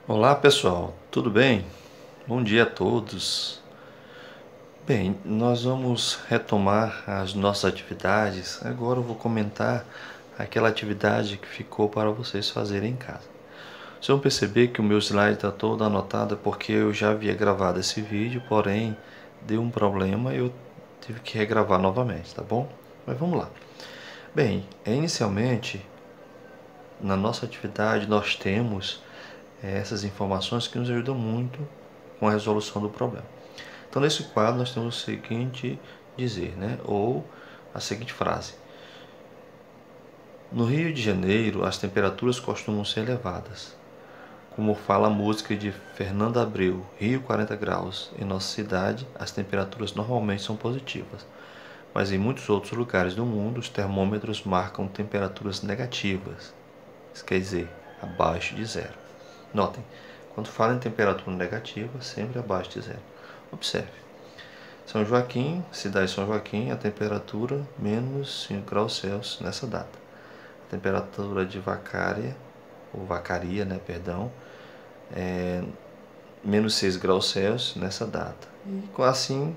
Olá pessoal, tudo bem? Bom dia a todos. Bem, nós vamos retomar as nossas atividades. Agora eu vou comentar aquela atividade que ficou para vocês fazerem em casa. Vocês vão perceber que o meu slide está todo anotado porque eu já havia gravado esse vídeo, porém deu um problema e eu tive que regravar novamente, tá bom? Mas vamos lá. Bem, inicialmente na nossa atividade nós temos essas informações que nos ajudam muito com a resolução do problema. Então, nesse quadro, nós temos o seguinte dizer, né? Ou a seguinte frase: no Rio de Janeiro, as temperaturas costumam ser elevadas. Como fala a música de Fernando Abreu, Rio 40 graus, em nossa cidade, as temperaturas normalmente são positivas. Mas em muitos outros lugares do mundo, os termômetros marcam temperaturas negativas. Isso quer dizer, abaixo de zero. Notem, quando fala em temperatura negativa, sempre abaixo de zero. Observe. São Joaquim, cidade de São Joaquim, a temperatura menos 5 graus Celsius nessa data. A temperatura de Vacaria, ou Vacaria, né, perdão, é menos 6 graus Celsius nessa data. E assim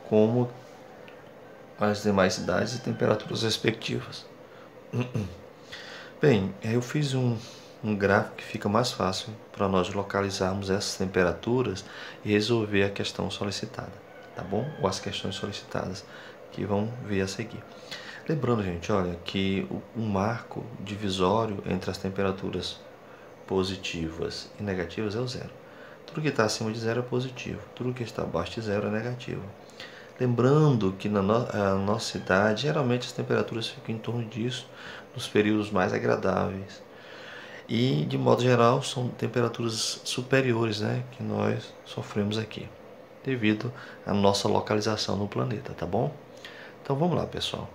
como as demais cidades e temperaturas respectivas. Bem, eu fiz um gráfico que fica mais fácil para nós localizarmos essas temperaturas e resolver a questão solicitada, tá bom? Ou as questões solicitadas que vão vir a seguir. Lembrando, gente, olha, que o marco divisório entre as temperaturas positivas e negativas é o zero. Tudo que está acima de zero é positivo, tudo que está abaixo de zero é negativo. Lembrando que na nossa cidade, geralmente as temperaturas ficam em torno disso, nos períodos mais agradáveis. E, de modo geral, são temperaturas superiores, né, que nós sofremos aqui, devido à nossa localização no planeta, tá bom? Então vamos lá, pessoal.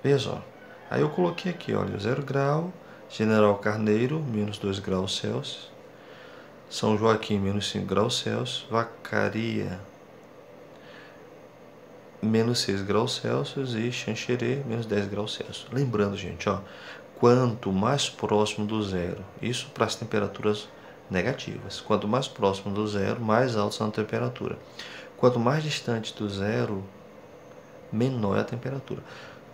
Veja só. Aí eu coloquei aqui, olha, 0 grau, General Carneiro, menos 2 graus Celsius, São Joaquim, menos 5 graus Celsius, Vacaria, menos 6 graus Celsius e Xanxerê, menos 10 graus Celsius. Lembrando, gente, ó, quanto mais próximo do zero, isso para as temperaturas negativas, quanto mais próximo do zero, mais alta são a temperatura. Quanto mais distante do zero, menor é a temperatura.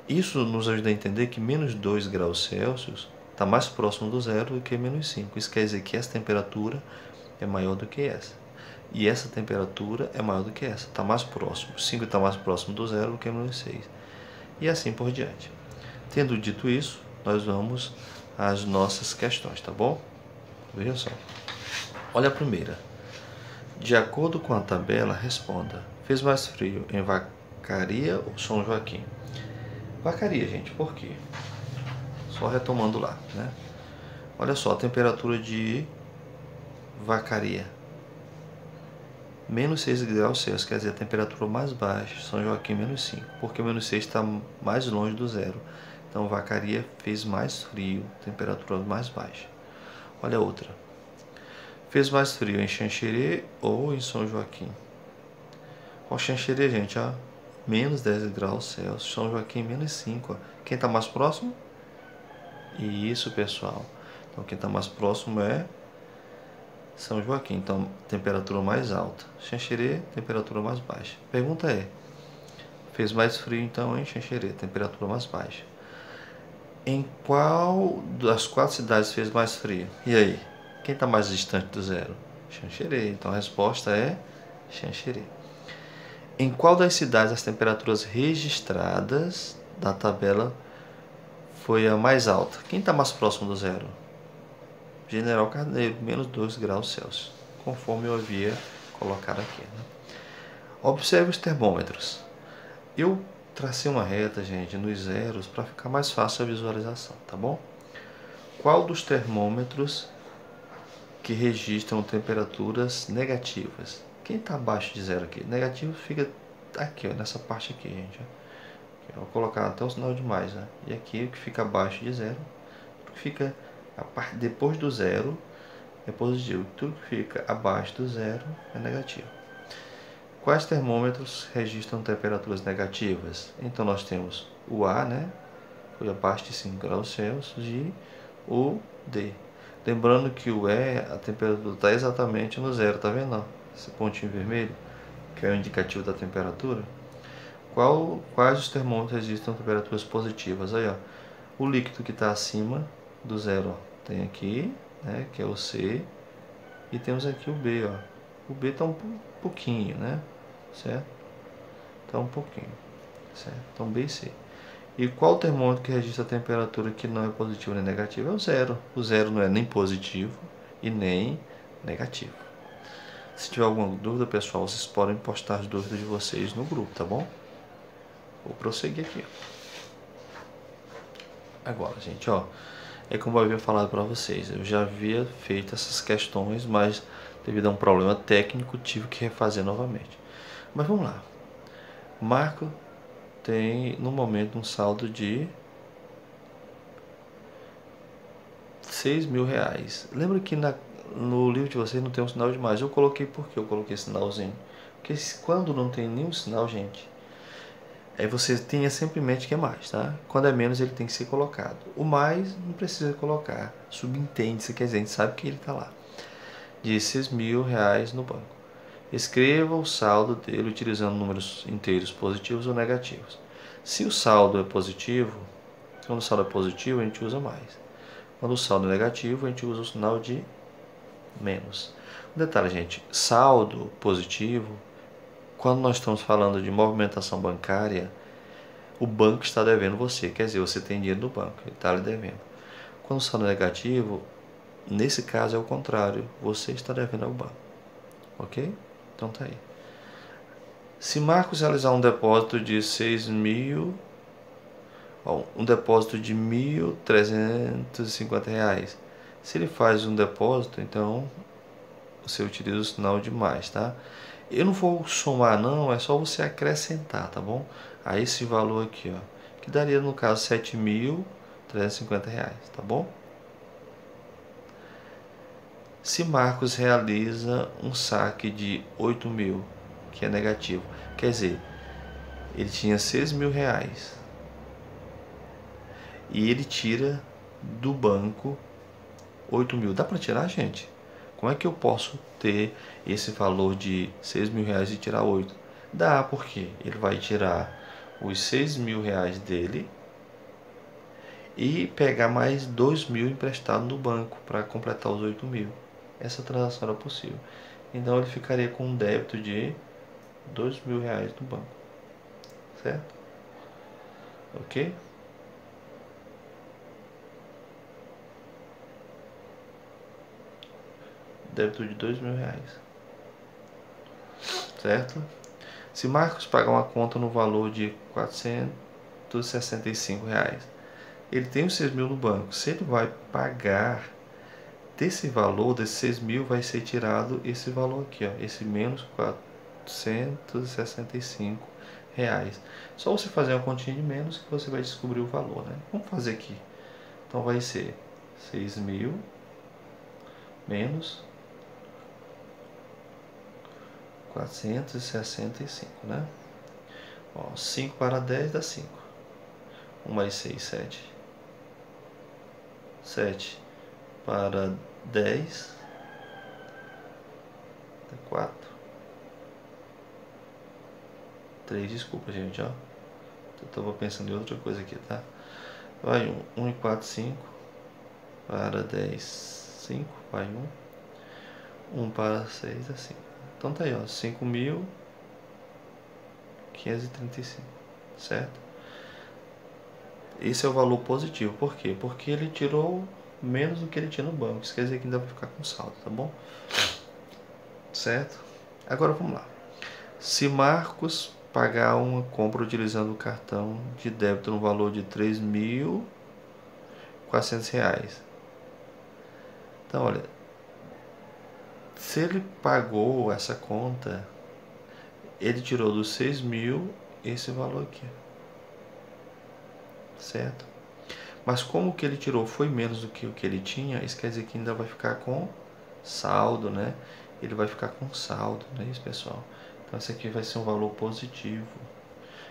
Isso nos ajuda a entender que menos 2 graus Celsius está mais próximo do zero do que menos 5. Isso quer dizer que essa temperatura é maior do que essa. E essa temperatura é maior do que essa, está mais próximo. 5 está mais próximo do zero do que menos 6. E assim por diante. Tendo dito isso, nós vamos às nossas questões, tá bom? Veja só. Olha a primeira. De acordo com a tabela, responda. Fez mais frio em Vacaria ou São Joaquim? Vacaria, gente, por quê? Só retomando lá, né? Olha só, a temperatura de Vacaria. Menos 6 graus Celsius, quer dizer, a temperatura mais baixa. São Joaquim, menos 5, porque o menos 6 está mais longe do zero. Então, Vacaria fez mais frio, temperatura mais baixa. Olha a outra. Fez mais frio em Xanxerê ou em São Joaquim? Ó, Xanxerê, gente, ó, menos 10 graus Celsius. São Joaquim, menos 5. Ó. Quem está mais próximo? Isso, pessoal. Então, quem está mais próximo é São Joaquim, então temperatura mais alta. Xanxerê, temperatura mais baixa. Pergunta é: fez mais frio então em Xanxerê, temperatura mais baixa. Em qual das 4 cidades fez mais frio? E aí? Quem está mais distante do zero? Xanxerê. Então a resposta é Xanxerê. Em qual das cidades as temperaturas registradas da tabela foi a mais alta? Quem está mais próximo do zero? General Carneiro, menos 2 graus Celsius, conforme eu havia colocado aqui, né? Observe os termômetros. Eu tracei uma reta, gente, nos zeros para ficar mais fácil a visualização, tá bom? Qual dos termômetros que registram temperaturas negativas? Quem está abaixo de zero aqui? Negativo fica aqui, ó, nessa parte aqui, gente. Ó. Eu vou colocar até o sinal de mais, né? E aqui o que fica abaixo de zero, o que fica depois do zero é positivo. Tudo que fica abaixo do zero é negativo. Quais termômetros registram temperaturas negativas? Então nós temos o A, né? Foi abaixo de 5 graus Celsius, e o D. Lembrando que o E, a temperatura está exatamente no zero, tá vendo? Ó? Esse pontinho vermelho, que é o indicativo da temperatura. Quais os termômetros registram temperaturas positivas? Aí, ó, o líquido que está acima do zero, ó, tem aqui, né, que é o C, e temos aqui o B, ó. O B está um pouquinho, né, certo? Está um pouquinho, certo? Então B e C. E qual termômetro que registra a temperatura que não é positiva nem negativa? É o zero. O zero não é nem positivo e nem negativo. Se tiver alguma dúvida, pessoal, vocês podem postar as dúvidas de vocês no grupo, tá bom? Vou prosseguir aqui. Agora, gente, ó, é como eu havia falado para vocês, eu já havia feito essas questões, mas devido a um problema técnico tive que refazer novamente. Mas vamos lá. Marco tem no momento um saldo de R$6.000. Lembra que no livro de vocês não tem um sinal de mais? Eu coloquei por que eu coloquei sinalzinho? Porque quando não tem nenhum sinal, gente, aí você tenha sempre em mente que é mais, tá? Quando é menos, ele tem que ser colocado. O mais, não precisa colocar. Subentende-se, quer dizer, a gente sabe que ele está lá. De R$6.000 no banco. Escreva o saldo dele utilizando números inteiros positivos ou negativos. Se o saldo é positivo, quando o saldo é positivo, a gente usa mais. Quando o saldo é negativo, a gente usa o sinal de menos. Um detalhe, gente, saldo positivo, quando nós estamos falando de movimentação bancária, o banco está devendo você, quer dizer, você tem dinheiro no banco, ele está lhe devendo. Quando o saldo é negativo, nesse caso é o contrário, você está devendo ao banco, ok? Então tá aí. Se Marcos realizar um depósito de 6.000, um depósito de R$1.350, se ele faz um depósito, então você utiliza o sinal de mais, tá? Eu não vou somar não, é só você acrescentar, tá bom? A esse valor aqui, ó, que daria no caso R$7.350, tá bom? Se Marcos realiza um saque de 8.000, que é negativo, quer dizer, ele tinha R$6.000 e ele tira do banco 8.000. Dá para tirar, gente? Como é que eu posso ter esse valor de R$6.000 e tirar 8? Dá, porque ele vai tirar os R$6.000 dele e pegar mais 2.000 emprestado no banco para completar os 8.000. Essa transação era possível. Então ele ficaria com um débito de R$2.000 no banco, certo? Ok? Débito de R$2.000, certo? Se Marcos pagar uma conta no valor de R$465, ele tem os 6.000 no banco. Se ele vai pagar desse valor, desses 6.000, vai ser tirado esse valor aqui, ó, esse menos R$465. Só você fazer uma continha de menos que você vai descobrir o valor, né? Vamos fazer aqui. Então vai ser 6.000 menos 465, né? Ó, 5 para 10 dá 5. 1 mais 6, 7. 7 para 10 dá 4. 3, desculpa, gente, ó. Eu estava pensando em outra coisa aqui, tá? Vai 1 e 4, 5. Para 10, 5. Vai 1. 1 para 6 é 5. Então tá aí, ó. 5.535, certo? Esse é o valor positivo. Por quê? Porque ele tirou menos do que ele tinha no banco. Isso quer dizer que ainda vai ficar com saldo, tá bom? Certo? Agora vamos lá. Se Marcos pagar uma compra utilizando o cartão de débito no valor de R$3.400. Então, olha, se ele pagou essa conta, ele tirou dos 6.000 esse valor aqui, certo? Mas como que ele tirou foi menos do que o que ele tinha, isso quer dizer que ainda vai ficar com saldo, né? Ele vai ficar com saldo, não é isso, pessoal? Então esse aqui vai ser um valor positivo.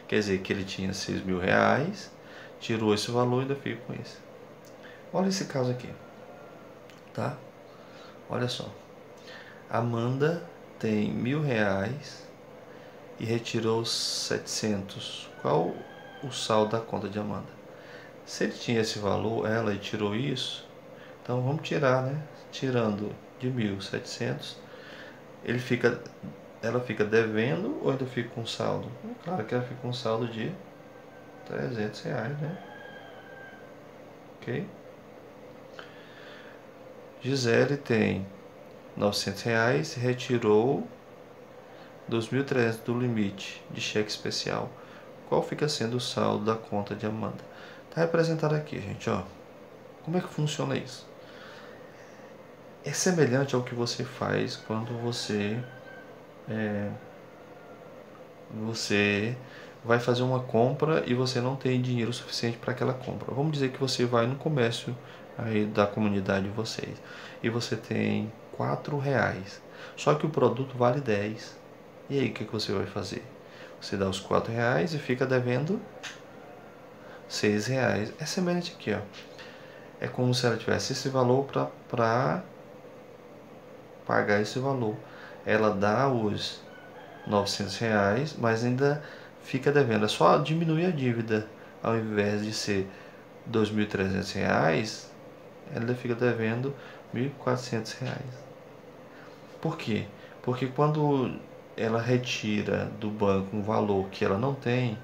Quer dizer que ele tinha R$6.000, tirou esse valor e ainda fica com esse. Olha esse caso aqui. tá? Olha só, Amanda tem R$ 1.000 e retirou 700. Qual o saldo da conta de Amanda? Se ele tinha esse valor, ela e tirou isso, então vamos tirar, né? Tirando de 1.700, ela fica devendo ou ainda fica com saldo? Claro que ela fica com saldo de R$ 300, né? Ok? Gisele tem R$ 900 e retirou 2.300 do limite de cheque especial. Qual fica sendo o saldo da conta de Amanda? Está representado aqui, gente, ó. Como é que funciona isso? É semelhante ao que você faz quando você vai fazer uma compra e você não tem dinheiro suficiente para aquela compra. Vamos dizer que você vai no comércio aí da comunidade de vocês e você tem R$ 4, só que o produto vale 10. E aí, o que você vai fazer? Você dá os R$ 4 e fica devendo R$ 6. É semelhante aqui, ó. É como se ela tivesse esse valor para pagar esse valor. Ela dá os R$ 900, mas ainda fica devendo. É só diminuir a dívida. Ao invés de ser R$ 2.300, ela fica devendo R$ 1.400. Por quê? Porque quando ela retira do banco um valor que ela não tem,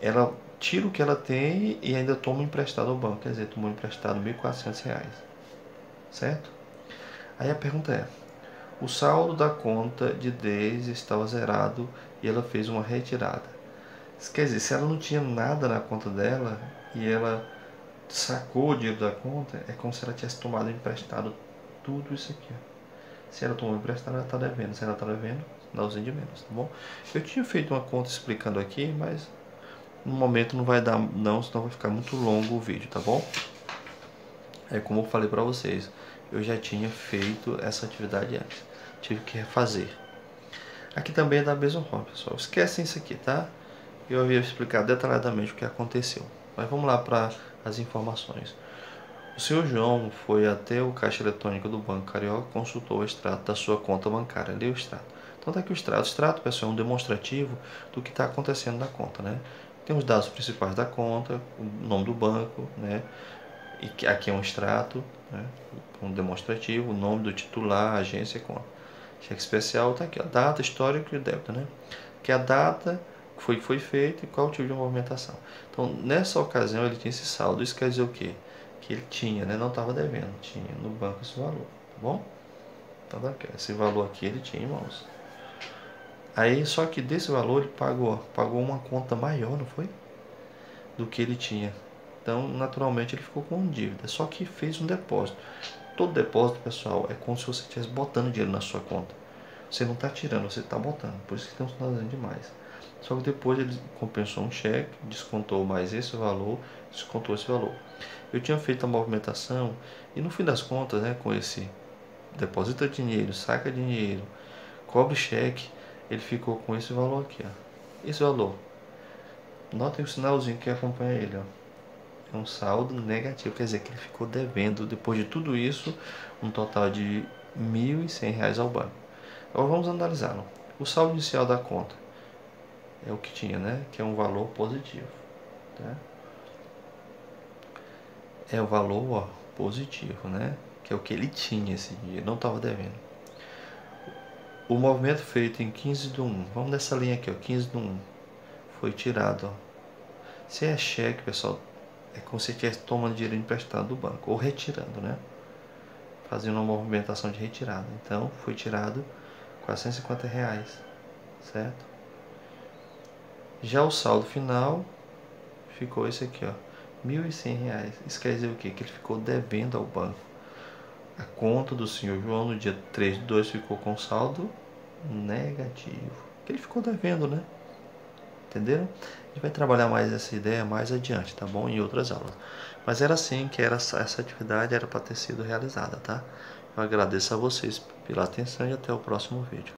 ela tira o que ela tem e ainda toma emprestado ao banco. Quer dizer, tomou emprestado R$ 1.400. Certo? Aí a pergunta é: o saldo da conta de Daisy estava zerado e ela fez uma retirada. Quer dizer, se ela não tinha nada na conta dela e ela sacou o dinheiro da conta, é como se ela tivesse tomado emprestado tudo isso aqui. Se ela tomou emprestado, ela está devendo. Se ela está devendo, dá usando de menos, tá bom? Eu tinha feito uma conta explicando aqui, mas no momento não vai dar não, senão vai ficar muito longo o vídeo, tá bom? É como eu falei para vocês, eu já tinha feito essa atividade antes, tive que refazer. Aqui também é da mesma forma, pessoal. Esquecem isso aqui, tá? Eu havia explicado detalhadamente o que aconteceu. Mas vamos lá para as informações. O senhor João foi até o caixa eletrônico do Banco Carioca e consultou o extrato da sua conta bancária. Lê o extrato. Então tá aqui o extrato. O extrato, pessoal, é um demonstrativo do que está acontecendo na conta, né? Tem os dados principais da conta, o nome do banco, né? E aqui é um extrato, né? Um demonstrativo, o nome do titular, agência e conta. Cheque especial está aqui, a data, histórico e débito, né? Que é a data que foi feito e qual tipo de movimentação. Então, nessa ocasião, ele tinha esse saldo. Isso quer dizer o quê? Que ele tinha, né? Não estava devendo, tinha no banco esse valor, tá bom? Então, esse valor aqui ele tinha em mãos. Aí, só que desse valor ele pagou uma conta maior, não foi? Do que ele tinha. Então, naturalmente, ele ficou com dívida. Só que fez um depósito. Todo depósito, pessoal, é como se você estivesse botando dinheiro na sua conta. Você não está tirando, você está botando. Por isso que tem um sinalzinho demais. Só que depois ele compensou um cheque, descontou mais esse valor, descontou esse valor. Eu tinha feito a movimentação e no fim das contas, né, com esse deposita dinheiro, saca dinheiro, cobre cheque, ele ficou com esse valor aqui, ó. Esse valor. Notem o sinalzinho que acompanha ele, ó. É um saldo negativo, quer dizer que ele ficou devendo, depois de tudo isso, um total de R$ 1.100 ao banco. Agora vamos analisá-lo. O saldo inicial da conta é o que tinha, né? Que é um valor positivo. Tá? É o valor, ó, positivo, né? Que é o que ele tinha esse dia, não estava devendo. O movimento feito em 15/1, vamos nessa linha aqui, ó, 15/1, foi tirado, ó. Se é cheque, pessoal, é como se estivesse tomando dinheiro emprestado do banco, ou retirando, né? Fazendo uma movimentação de retirada. Então, foi tirado R$ 450, certo? Já o saldo final ficou esse aqui, ó, R$ 1.100. Isso quer dizer o quê? Que ele ficou devendo ao banco. A conta do senhor João no dia 3/2 ficou com saldo negativo. Que ele ficou devendo, né? Entenderam? A gente vai trabalhar mais essa ideia mais adiante, tá bom? Em outras aulas. Mas era assim que essa atividade era para ter sido realizada, tá? Eu agradeço a vocês pela atenção e até o próximo vídeo.